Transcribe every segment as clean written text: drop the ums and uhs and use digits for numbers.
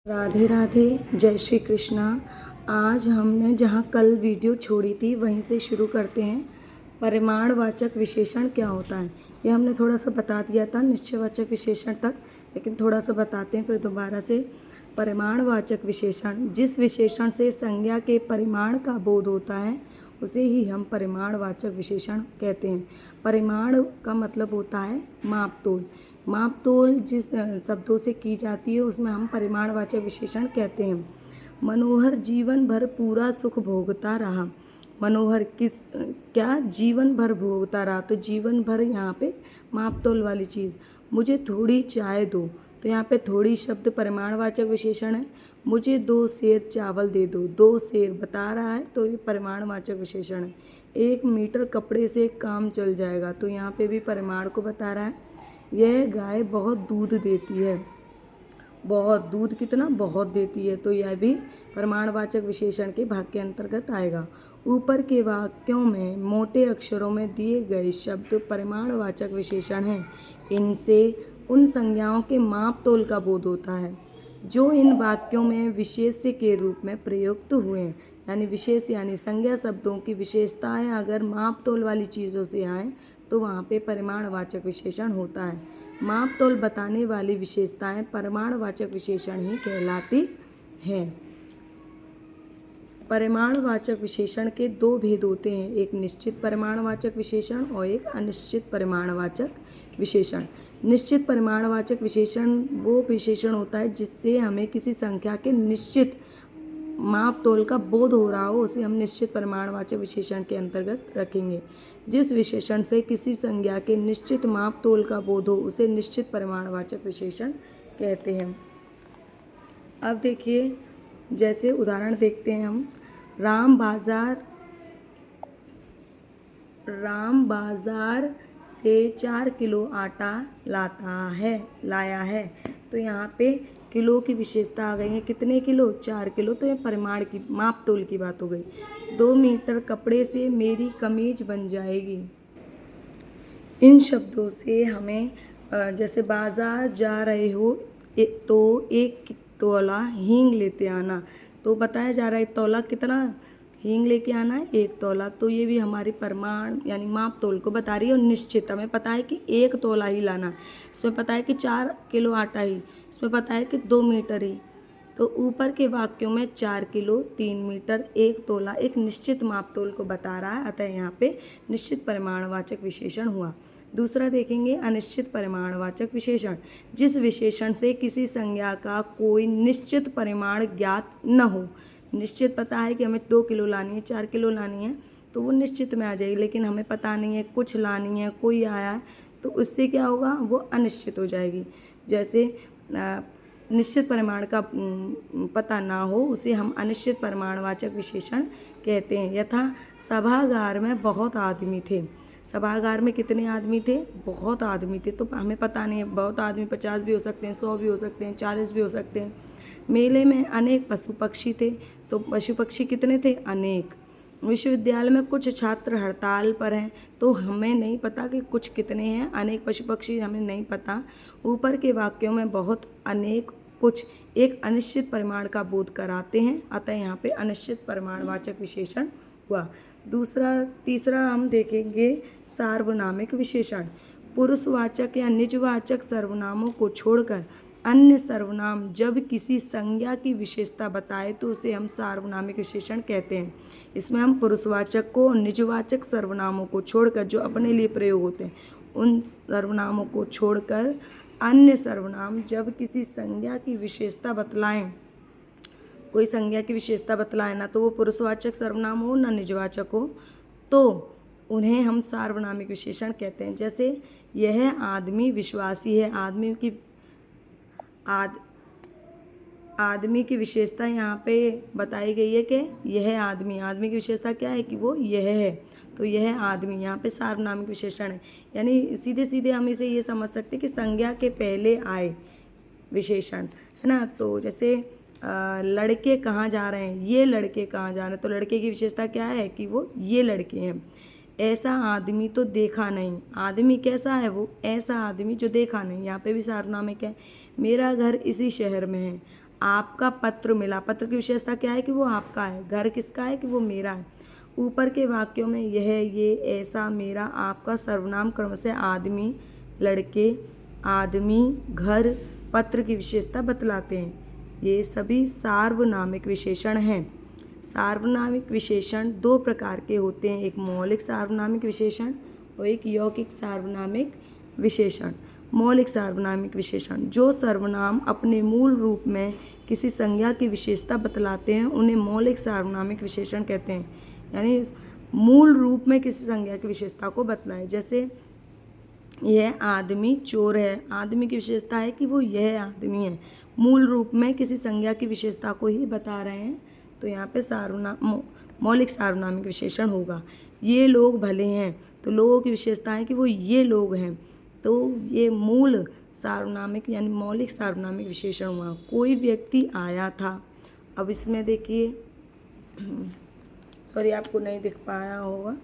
राधे राधे, जय श्री कृष्णा। आज हमने जहाँ कल वीडियो छोड़ी थी वहीं से शुरू करते हैं। परिमाणवाचक विशेषण क्या होता है ये हमने थोड़ा सा बता दिया था निश्चयवाचक विशेषण तक, लेकिन थोड़ा सा बताते हैं फिर दोबारा से। परिमाणवाचक विशेषण, जिस विशेषण से संज्ञा के परिमाण का बोध होता है उसे ही हम परिमाणवाचक विशेषण कहते हैं। परिमाण का मतलब होता है माप-तोल। माप-तोल जिस शब्दों से की जाती है उसमें हम परिमाणवाचक विशेषण कहते हैं। मनोहर जीवन भर पूरा सुख भोगता रहा। मनोहर क्या जीवन भर भोगता रहा, तो जीवन भर यहाँ पे माप-तोल वाली चीज़। मुझे थोड़ी चाय दो, तो यहाँ पे थोड़ी शब्द परिमाणवाचक विशेषण है। मुझे 2 सेर चावल दे दो, 2 सेर बता रहा है तो ये परिमाणवाचक विशेषण है। 1 मीटर कपड़े से काम चल जाएगा, तो यहाँ पे भी परिमाण को बता रहा है। यह गाय बहुत दूध देती है। बहुत दूध, कितना, बहुत देती है, तो यह भी परिमाणवाचक विशेषण के भाग के अंतर्गत आएगा। ऊपर के वाक्यों में मोटे अक्षरों में दिए गए शब्द परिमाणवाचक विशेषण हैं। इनसे उन संज्ञाओं के माप तोल का बोध होता है जो इन वाक्यों में विशेष्य के रूप में प्रयुक्त हुए हैं। यानी विशेष यानी संज्ञा शब्दों की विशेषताएं अगर माप तोल वाली चीज़ों से आएँ तो वहाँ पे परिमाणवाचक विशेषण होता है। माप तोल बताने वाली विशेषताएं परिमाणवाचक विशेषण ही कहलाती हैं। परिमाणवाचक विशेषण के 2 भेद होते हैं, एक निश्चित परिमाणवाचक विशेषण और एक अनिश्चित परिमाणवाचक विशेषण। निश्चित परिमाणवाचक विशेषण वो विशेषण होता है जिससे हमें किसी संख्या के निश्चित माप तोल का बोध हो रहा हो, उसे हम निश्चित परिमाणवाचक विशेषण के अंतर्गत रखेंगे। जिस विशेषण से किसी संज्ञा के निश्चित माप तोल का बोध हो उसे निश्चित परिमाणवाचक विशेषण कहते हैं। अब देखिए, जैसे उदाहरण देखते हैं हम। राम बाजार से 4 किलो आटा लाया है, तो यहाँ पे किलो की विशेषता आ गई है। कितने किलो? 4 किलो, तो ये परिमाण की माप तोल की बात हो गई। 2 मीटर कपड़े से मेरी कमीज बन जाएगी। इन शब्दों से हमें जैसे बाजार जा रहे हो तो 1 तोला हींग लेते आना, तो बताया जा रहा है तोला कितना हींग लेके आना है, 1 तोला, तो ये भी हमारी परिमाण यानी माप तोल को बता रही है। और निश्चित हमें पता है कि 1 तोला ही लाना है, इसमें पता है कि 4 किलो आटा ही, इसमें पता है कि 2 मीटर ही। तो ऊपर के वाक्यों में 4 किलो, 3 मीटर, 1 तोला एक निश्चित माप तोल को बता रहा है, अतः यहाँ पे निश्चित परिमाणवाचक विशेषण हुआ। दूसरा देखेंगे अनिश्चित परिमाणवाचक विशेषण, जिस विशेषण से किसी संज्ञा का कोई निश्चित परिमाण ज्ञात न हो। निश्चित पता है कि हमें 2 किलो लानी है, 4 किलो लानी है, तो वो निश्चित में आ जाएगी, लेकिन हमें पता नहीं है, कुछ लानी है, कोई आया है, तो उससे क्या होगा, वो अनिश्चित हो जाएगी। जैसे निश्चित परिमाण का पता ना हो उसे हम अनिश्चित परिमाणवाचक विशेषण कहते हैं। यथा सभागार में बहुत आदमी थे। सभागार में कितने आदमी थे? बहुत आदमी थे, तो हमें पता नहीं है, बहुत आदमी 50 भी हो सकते हैं, 100 भी हो सकते हैं, 40 भी हो सकते हैं। मेले में अनेक पशु पक्षी थे, तो पशु पक्षी कितने थे? अनेक। विश्वविद्यालय में कुछ छात्र हड़ताल पर हैं, तो हमें नहीं पता कि कुछ कितने हैं, अनेक पशु पक्षी हमें नहीं पता। ऊपर के वाक्यों में बहुत, अनेक, कुछ एक अनिश्चित परिमाण का बोध कराते हैं, अतः यहाँ पे अनिश्चित परिमाणवाचक विशेषण हुआ। तीसरा हम देखेंगे सार्वनामिक विशेषण। पुरुषवाचक या निजवाचक सर्वनामों को छोड़कर अन्य सर्वनाम जब किसी संज्ञा की विशेषता बताए तो उसे हम सार्वनामिक विशेषण कहते हैं। इसमें हम पुरुषवाचक को, निजवाचक सर्वनामों को छोड़कर जो अपने लिए प्रयोग होते हैं उन सर्वनामों को छोड़कर अन्य सर्वनाम जब किसी संज्ञा की विशेषता बतलाएं, कोई संज्ञा की विशेषता बतलाए ना तो वो पुरुषवाचक सर्वनाम हो ना निजवाचक हो, तो उन्हें हम सार्वनामिक विशेषण कहते हैं। जैसे यह आदमी विश्वासी है, आदमी की विशेषता यहाँ पे बताई गई है कि यह आदमी की विशेषता क्या है कि वो यह है, तो यह आदमी यहाँ पे सार्वनामिक विशेषण है। यानी सीधे सीधे हम इसे ये समझ सकते हैं कि संज्ञा के पहले आए विशेषण, है ना। तो जैसे लड़के कहाँ जा रहे हैं, ये लड़के कहाँ जा रहे हैं, तो लड़के की विशेषता क्या है कि वो ये लड़के हैं। ऐसा आदमी तो देखा नहीं, आदमी कैसा है, वो ऐसा आदमी जो देखा नहीं, यहाँ पे भी सार्वनामिक है। मेरा घर इसी शहर में है, आपका पत्र मिला। पत्र की विशेषता क्या है कि वो आपका है। घर किसका है कि वो मेरा है। ऊपर के वाक्यों में यह, ये, ऐसा, मेरा, आपका सर्वनाम क्रमशः आदमी, लड़के, आदमी, घर, पत्र की विशेषता बतलाते हैं। ये सभी सार्वनामिक विशेषण हैं। सार्वनामिक विशेषण दो प्रकार के होते हैं, एक मौलिक सार्वनामिक विशेषण और एक यौगिक सार्वनामिक विशेषण। मौलिक सार्वनामिक विशेषण, जो सर्वनाम अपने मूल रूप में किसी संज्ञा की विशेषता बतलाते हैं उन्हें मौलिक सार्वनामिक विशेषण कहते हैं। यानी मूल रूप में किसी संज्ञा की विशेषता को बतलाए। जैसे यह आदमी चोर है, आदमी की विशेषता है कि वो यह आदमी है। मूल रूप में किसी संज्ञा की विशेषता को ही बता रहे हैं, तो यहाँ पे मौलिक सार्वनामिक विशेषण होगा। ये लोग भले हैं, तो लोगों की विशेषता है कि वो ये लोग हैं, तो ये मूल सार्वनामिक यानी मौलिक सार्वनामिक विशेषण हुआ। कोई व्यक्ति आया था। अब इसमें देखिए, सॉरी आपको नहीं दिख पाया होगा,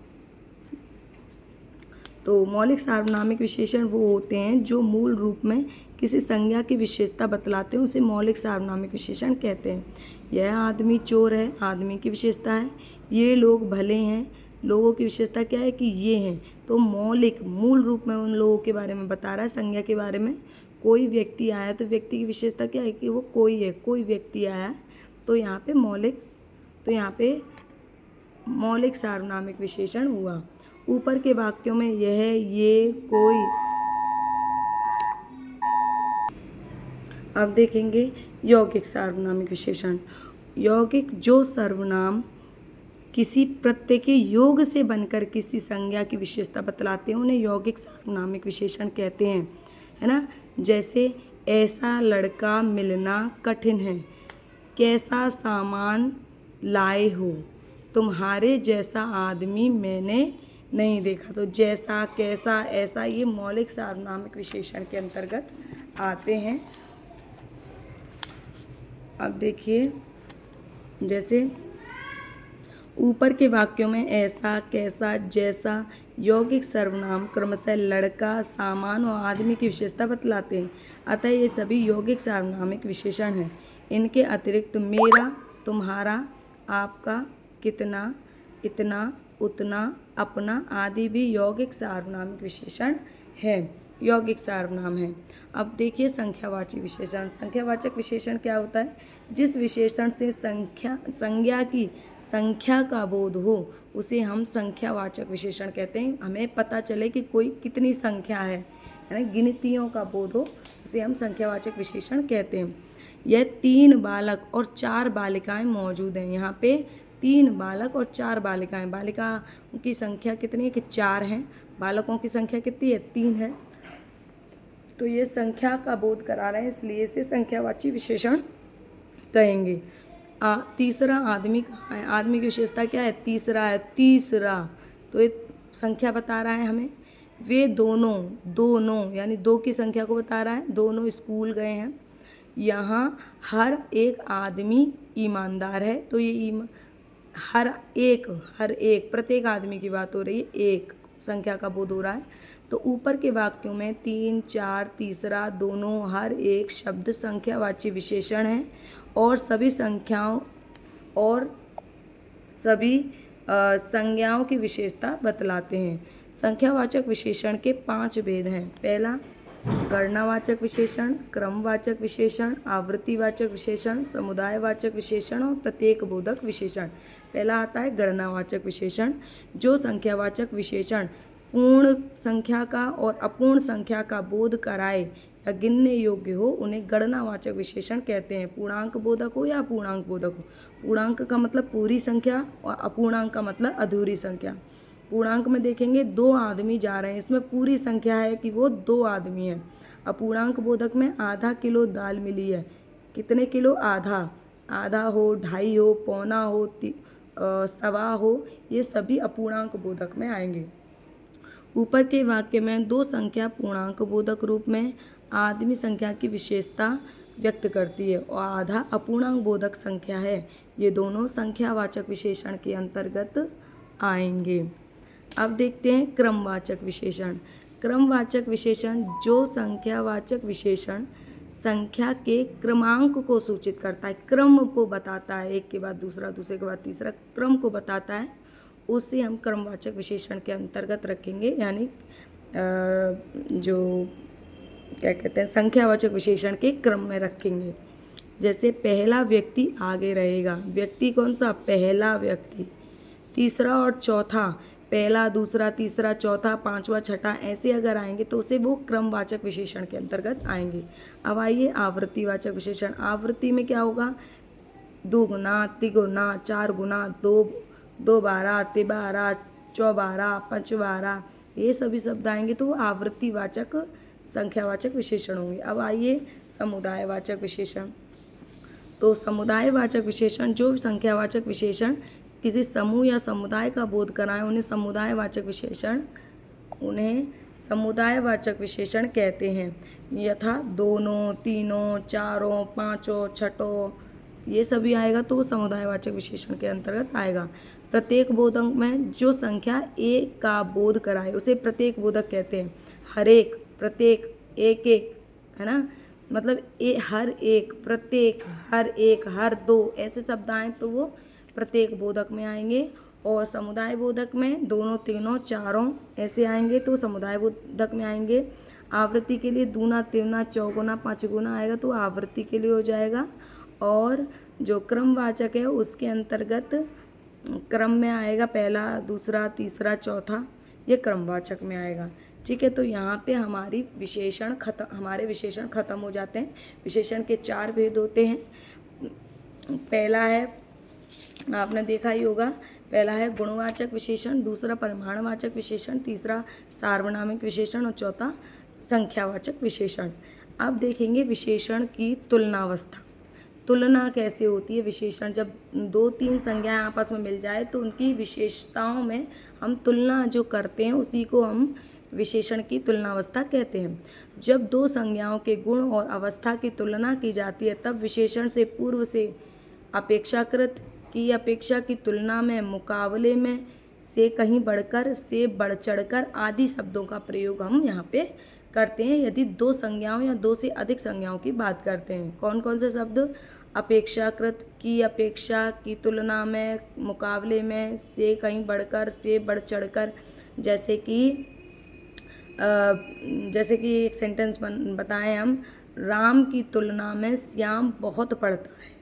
तो मौलिक सार्वनामिक विशेषण वो होते हैं जो मूल रूप में किसी संज्ञा की विशेषता बतलाते हैं, उसे मौलिक सार्वनामिक विशेषण कहते हैं। यह आदमी चोर है, आदमी की विशेषता है। ये लोग भले हैं, लोगों की विशेषता क्या है कि ये हैं। तो मौलिक मूल रूप में उन लोगों के बारे में बता रहा है, संज्ञा के बारे में। कोई व्यक्ति आया, तो व्यक्ति की विशेषता क्या है कि वो कोई है, कोई व्यक्ति आया है, तो यहाँ पे मौलिक सार्वनामिक विशेषण हुआ। ऊपर के वाक्यों में यह, ये, कोई। अब देखेंगे यौगिक सार्वनामिक विशेषण। यौगिक जो सर्वनाम किसी प्रत्यय के योग से बनकर किसी संज्ञा की विशेषता बतलाते हैं उन्हें यौगिक सार्वनामिक विशेषण कहते हैं, है ना। जैसे ऐसा लड़का मिलना कठिन है, कैसा सामान लाए हो, तुम्हारे जैसा आदमी मैंने नहीं देखा। तो जैसा, कैसा, ऐसा ये मौलिक सार्वनामिक विशेषण के अंतर्गत आते हैं। अब देखिए, जैसे ऊपर के वाक्यों में ऐसा, कैसा, जैसा यौगिक सर्वनाम क्रमशः लड़का, सामान और आदमी की विशेषता बतलाते हैं, अतः ये सभी यौगिक सार्वनामिक विशेषण हैं। इनके अतिरिक्त मेरा, तुम्हारा, आपका, कितना, इतना, उतना, अपना आदि भी यौगिक सार्वनामिक विशेषण है, यौगिक सार्वनाम है। अब देखिए संख्यावाची विशेषण। संख्यावाचक विशेषण क्या होता है? जिस विशेषण से संज्ञा की संख्या का बोध हो उसे हम संख्यावाचक विशेषण कहते हैं। हमें पता चले कि कोई कितनी संख्या है ना, गिनतियों का बोध हो, उसे हम संख्यावाचक विशेषण कहते हैं। यह 3 बालक और 4 बालिकाएं मौजूद हैं। यहाँ पे 3 बालक और 4 बालिकाएं। बालिका की संख्या कितनी है कि 4 हैं, बालकों की संख्या कितनी है? 3 है। तो ये संख्या का बोध करा रहे हैं, इसलिए इसे संख्यावाची विशेषण कहेंगे। तीसरा आदमी कहाँ है? आदमी की विशेषता क्या है? तीसरा है, तीसरा। तो ये संख्या बता रहा है हमें। वे दोनों यानी 2 की संख्या को बता रहा है, दोनों स्कूल गए हैं। यहाँ हर एक आदमी ईमानदार है, तो ये हर एक प्रत्येक आदमी की बात हो रही है, एक संख्या का बोध हो रहा है। तो ऊपर के वाक्यों में 3, 4, तीसरा, दोनों, हर एक शब्द संख्यावाची विशेषण हैं और सभी संख्याओं और सभी संज्ञाओं की विशेषता बतलाते हैं। संख्यावाचक विशेषण के 5 भेद हैं। पहला गणनावाचक विशेषण, क्रमवाचक विशेषण, आवृत्तिवाचक विशेषण, समुदायवाचक विशेषण और प्रत्येक बोधक विशेषण। पहला आता है गणनावाचक विशेषण। जो संख्यावाचक विशेषण पूर्ण संख्या का और अपूर्ण संख्या का बोध कराए या गिनने योग्य हो उन्हें गणनावाचक विशेषण कहते हैं। पूर्णांक बोधक हो या अपूर्णांक बोधक हो। पूर्णांक का मतलब पूरी संख्या और अपूर्णांक का मतलब अधूरी संख्या। पूर्णांक में देखेंगे 2 आदमी जा रहे हैं, इसमें पूरी संख्या है कि वो 2 आदमी हैं। अपूर्णांक बोधक में आधा किलो दाल मिली है, कितने किलो? आधा हो, 2.5 हो, पौना हो, 1.25 हो, ये सभी अपूर्णांक बोधक में आएंगे। ऊपर के वाक्य में 2 संख्या पूर्णांक बोधक रूप में आदमी संख्या की विशेषता व्यक्त करती है और आधा अपूर्णांक बोधक संख्या है। ये दोनों संख्यावाचक विशेषण के अंतर्गत आएंगे। अब देखते हैं क्रमवाचक विशेषण। क्रमवाचक विशेषण जो संख्यावाचक विशेषण संख्या के क्रमांक को सूचित करता है, क्रम को बताता है, एक के बाद दूसरा, दूसरे के बाद तीसरा, क्रम को बताता है, उसे हम क्रमवाचक विशेषण के अंतर्गत रखेंगे, यानी जो क्या कहते हैं संख्यावाचक विशेषण के क्रम में रखेंगे। जैसे पहला व्यक्ति आगे रहेगा, व्यक्ति कौन सा, पहला व्यक्ति, तीसरा और चौथा, पहला, दूसरा, तीसरा, चौथा, पांचवा, छठा, ऐसे अगर आएंगे तो उसे वो क्रमवाचक विशेषण के अंतर्गत आएंगे। अब आइए आवृत्तिवाचक विशेषण। आवृत्ति में क्या होगा, दुगुना, तिगुना, चार गुना, दो बारह, तिबारा, चौबारा, पंचबारा, ये सभी शब्द आएंगे तो वो आवृत्तिवाचक संख्यावाचक विशेषण होंगे। अब आइए समुदायवाचक विशेषण। तो समुदायवाचक विशेषण, जो संख्यावाचक विशेषण किसी समूह या समुदाय का बोध कराएं उन्हें समुदायवाचक विशेषण कहते हैं। यथा दोनों, तीनों, चारों, पांचों, छठों, ये सभी आएगा तो वो समुदायवाचक विशेषण के अंतर्गत आएगा। प्रत्येक बोधक में जो संख्या एक का बोध कराए उसे प्रत्येक बोधक कहते हैं। हर एक, प्रत्येक, एक एक, है ना, मतलब हर एक, प्रत्येक, हर एक, हर दो, ऐसे शब्द आए तो वो प्रत्येक बोधक में आएंगे। और समुदाय बोधक में दोनों, तीनों, चारों ऐसे आएंगे तो समुदाय बोधक में आएंगे। आवृत्ति के लिए दूना, तिगुना, चौगुना, पाँचगुना आएगा तो आवृत्ति के लिए हो जाएगा। और जो क्रमवाचक है उसके अंतर्गत क्रम में आएगा, पहला, दूसरा, तीसरा, चौथा, ये क्रमवाचक में आएगा। ठीक है, तो यहाँ पे हमारे विशेषण खत्म हो जाते हैं। विशेषण के 4 भेद होते हैं। पहला है, आपने देखा ही होगा, पहला है गुणवाचक विशेषण, दूसरा परिमाणवाचक विशेषण, तीसरा सार्वनामिक विशेषण और चौथा संख्यावाचक विशेषण। अब देखेंगे विशेषण की तुलनावस्था। तुलना कैसे होती है, विशेषण जब 2-3 संज्ञाएं आपस में मिल जाए तो उनकी विशेषताओं में हम तुलना जो करते हैं उसी को हम विशेषण की तुलनावस्था कहते हैं। जब 2 संज्ञाओं के गुण और अवस्था की तुलना की जाती है तब विशेषण से पूर्व से अपेक्षाकृत की अपेक्षा की तुलना में, मुकाबले में, से कहीं बढ़कर, से बढ़ चढ़कर आदि शब्दों का प्रयोग हम यहाँ पे करते हैं यदि 2 संज्ञाओं या 2 से अधिक संज्ञाओं की बात करते हैं। कौन कौन से शब्द, अपेक्षाकृत, की अपेक्षा, की तुलना में, मुकाबले में, से कहीं बढ़कर, से बढ़ चढ़कर। जैसे कि एक सेंटेंस बताएं हम, राम की तुलना में श्याम बहुत पढ़ता है।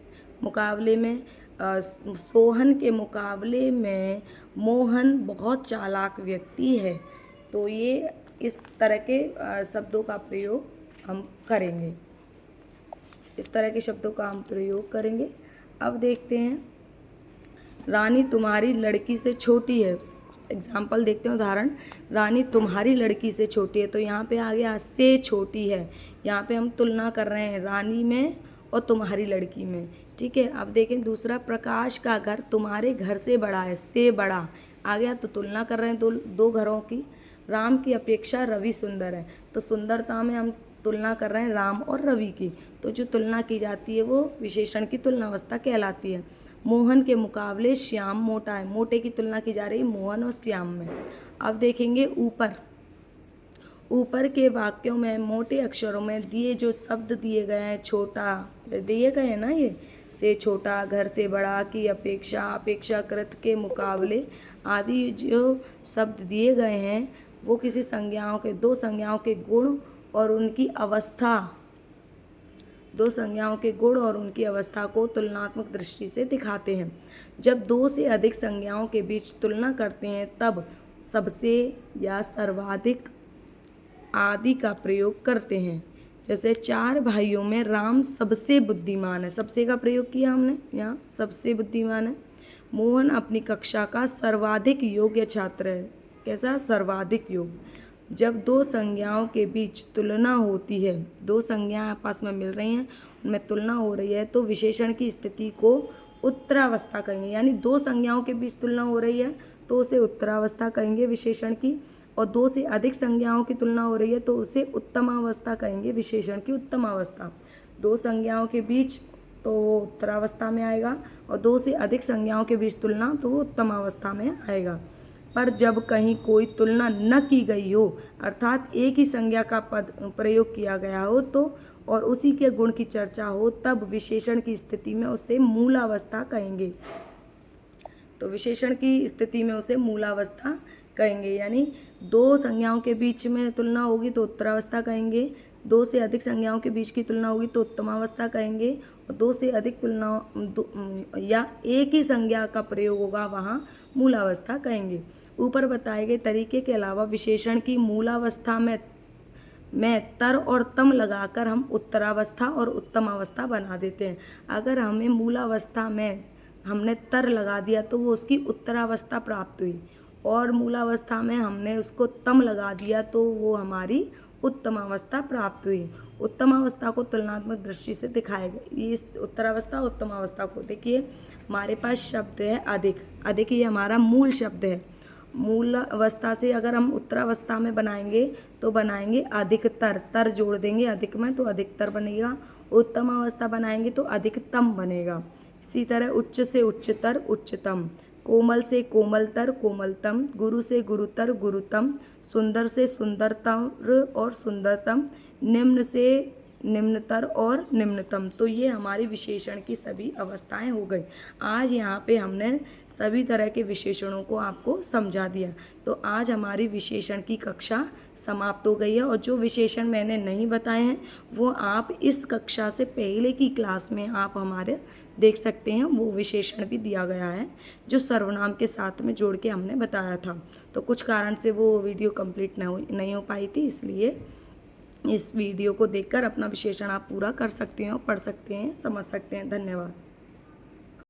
मुकाबले में सोहन के मुकाबले में मोहन बहुत चालाक व्यक्ति है। तो ये इस तरह के शब्दों का प्रयोग हम करेंगे, इस तरह के शब्दों का हम प्रयोग करेंगे। अब देखते हैं, रानी तुम्हारी लड़की से छोटी है। एग्जाम्पल देखते हैं, उदाहरण, रानी तुम्हारी लड़की से छोटी है। तो यहाँ पे आ गया से छोटी है, यहाँ पे हम तुलना कर रहे हैं रानी में और तुम्हारी लड़की में। ठीक है, अब देखें दूसरा, प्रकाश का घर तुम्हारे घर से बड़ा है, से बड़ा आ गया तो तुलना कर रहे हैं दो घरों की। राम की अपेक्षा रवि सुंदर है, तो सुंदरता में हम तुलना कर रहे हैं राम और रवि की। तो जो तुलना की जाती है वो विशेषण की तुलनावस्था कहलाती है। मोहन के मुकाबले श्याम मोटा है, मोटे की तुलना की जा रही है मोहन और श्याम में। अब देखेंगे ऊपर के वाक्यों में मोटे अक्षरों में दिए जो शब्द दिए गए हैं, छोटा दिए गए हैं ना, ये से छोटा, घर से बड़ा, की अपेक्षा, अपेक्षाकृत, के मुकाबले आदि जो शब्द दिए गए हैं वो किसी संज्ञाओं के, 2 संज्ञाओं के गुण और उनकी अवस्था, 2 संज्ञाओं के गुण और उनकी अवस्था को तुलनात्मक दृष्टि से दिखाते हैं। जब 2 से अधिक संज्ञाओं के बीच तुलना करते हैं तब सबसे या सर्वाधिक आदि का प्रयोग करते हैं। जैसे 4 भाइयों में राम सबसे बुद्धिमान है, सबसे का प्रयोग किया हमने, यहाँ सबसे बुद्धिमान है। मोहन अपनी कक्षा का सर्वाधिक योग्य छात्र है। कैसा, सर्वाधिक योग्य। जब 2 संज्ञाओं के बीच तुलना होती है, 2 संज्ञाएं आपस में मिल रही हैं, उनमें तुलना हो रही है तो विशेषण की स्थिति को उत्तरावस्था कहेंगे। यानी 2 संज्ञाओं के बीच तुलना हो रही है तो उसे उत्तरावस्था कहेंगे विशेषण की, और 2 से अधिक संज्ञाओं की तुलना हो रही है तो उसे उत्तमावस्था कहेंगे, विशेषण की उत्तमावस्था। 2 संज्ञाओं के बीच तो वो उत्तरावस्था में आएगा और 2 से अधिक संज्ञाओं के बीच तुलना तो वो उत्तमावस्था में आएगा। पर जब कहीं कोई तुलना न की गई हो, अर्थात एक ही संज्ञा का पद प्रयोग किया गया हो तो और उसी के गुण की चर्चा हो, तब विशेषण की स्थिति में उसे मूलावस्था कहेंगे। तो विशेषण की स्थिति में उसे मूलावस्था कहेंगे। यानी दो संज्ञाओं के बीच में तुलना होगी तो उत्तरावस्था कहेंगे, दो से अधिक संज्ञाओं के बीच की तुलना होगी तो उत्तमावस्था कहेंगे, और दो से अधिक तुलना या एक ही संज्ञा का प्रयोग होगा वहाँ मूलावस्था कहेंगे। ऊपर बताए गए तरीके के अलावा विशेषण की मूलावस्था में तर और तम लगाकर हम उत्तरावस्था और उत्तमावस्था बना देते हैं। अगर हमें मूलावस्था में हमने तर लगा दिया तो वो उसकी उत्तरावस्था प्राप्त हुई, और मूलावस्था में हमने उसको तम लगा दिया तो वो हमारी उत्तमावस्था प्राप्त हुई। उत्तमावस्था को तुलनात्मक दृष्टि से दिखाया गया। इस उत्तरावस्था उत्तमावस्था को देखिए, हमारे पास शब्द है अधिक। अधिक ये हमारा मूल शब्द है। मूल अवस्था से अगर हम उत्तरावस्था में बनाएंगे तो बनाएंगे अधिकतर, तर जोड़ देंगे अधिक में तो अधिकतर बनेगा। उत्तम अवस्था बनाएंगे तो अधिकतम बनेगा। इसी तरह उच्च से उच्चतर, उच्चतम। कोमल से कोमलतर, कोमलतम। गुरु से गुरुतर, गुरुतम। सुंदर से सुंदरतर और सुंदरतम। निम्न से निम्नतर और निम्नतम। तो ये हमारी विशेषण की सभी अवस्थाएं हो गई। आज यहाँ पे हमने सभी तरह के विशेषणों को आपको समझा दिया। तो आज हमारी विशेषण की कक्षा समाप्त हो गई है, और जो विशेषण मैंने नहीं बताए हैं वो आप इस कक्षा से पहले की क्लास में आप हमारे देख सकते हैं। वो विशेषण भी दिया गया है जो सर्वनाम के साथ में जोड़ के हमने बताया था। तो कुछ कारण से वो वीडियो कंप्लीट नहीं हो पाई थी, इसलिए इस वीडियो को देखकर अपना विशेषण आप पूरा कर सकते हैं और पढ़ सकते हैं, समझ सकते हैं। धन्यवाद।